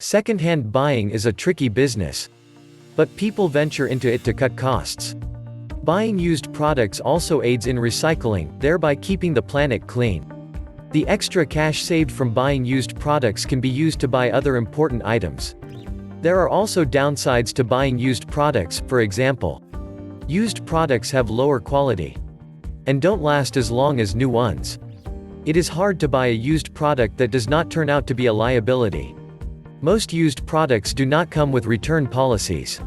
Second-hand buying is a tricky business. But people venture into it to cut costs. Buying used products also aids in recycling, thereby keeping the planet clean. The extra cash saved from buying used products can be used to buy other important items. There are also downsides to buying used products, for example. Used products have lower quality and don't last as long as new ones. It is hard to buy a used product that does not turn out to be a liability. Most used products do not come with return policies.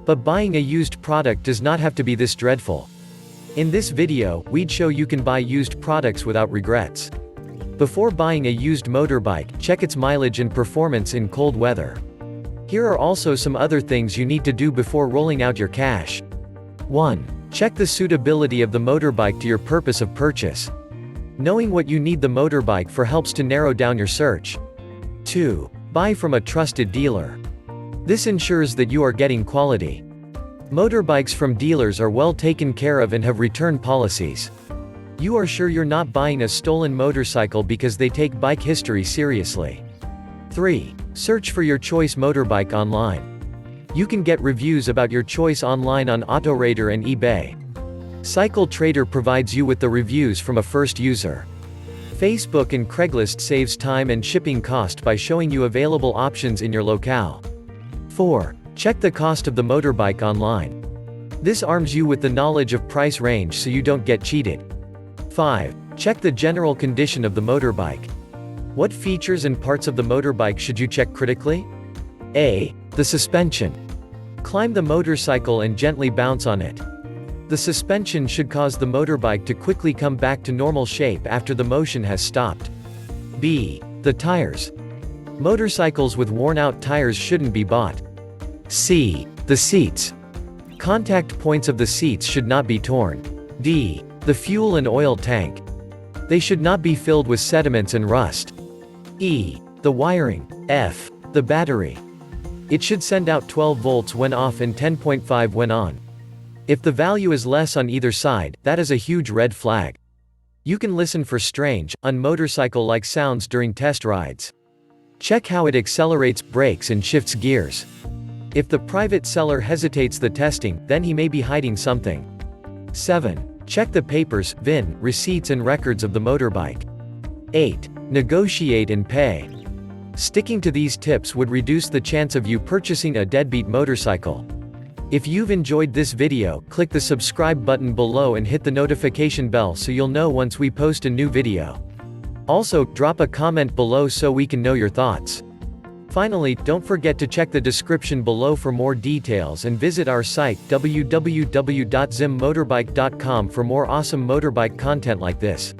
But buying a used product does not have to be this dreadful. In this video, we'd show you can buy used products without regrets. Before buying a used motorbike, check its mileage and performance in cold weather. Here are also some other things you need to do before rolling out your cash. 1. Check the suitability of the motorbike to your purpose of purchase. Knowing what you need the motorbike for helps to narrow down your search. 2. Buy from a trusted dealer. This ensures that you are getting quality. Motorbikes from dealers are well taken care of and have return policies. You are sure you're not buying a stolen motorcycle because they take bike history seriously. 3. Search for your choice motorbike online. You can get reviews about your choice online on AutoRater and eBay. Cycle Trader provides you with the reviews from a first user. Facebook and Craigslist saves time and shipping cost by showing you available options in your locale. 4. Check the cost of the motorbike online. This arms you with the knowledge of price range so you don't get cheated. 5. Check the general condition of the motorbike. What features and parts of the motorbike should you check critically? A. The suspension. Climb the motorcycle and gently bounce on it. The suspension should cause the motorbike to quickly come back to normal shape after the motion has stopped. B. The tires. Motorcycles with worn-out tires shouldn't be bought. C. The seats. Contact points of the seats should not be torn. D. The fuel and oil tank. They should not be filled with sediments and rust. E. The wiring. F. The battery. It should send out 12 volts when off and 10.5 when on. If the value is less on either side, that is a huge red flag. You can listen for strange, un-motorcycle-like sounds during test rides. Check how it accelerates, brakes and shifts gears. If the private seller hesitates the testing, then he may be hiding something. 7. Check the papers, VIN, receipts and records of the motorbike. 8. Negotiate and pay. Sticking to these tips would reduce the chance of you purchasing a deadbeat motorcycle. If you've enjoyed this video, click the subscribe button below and hit the notification bell so you'll know once we post a new video. Also, drop a comment below so we can know your thoughts. Finally, don't forget to check the description below for more details and visit our site, www.zimmotorbike.com for more awesome motorbike content like this.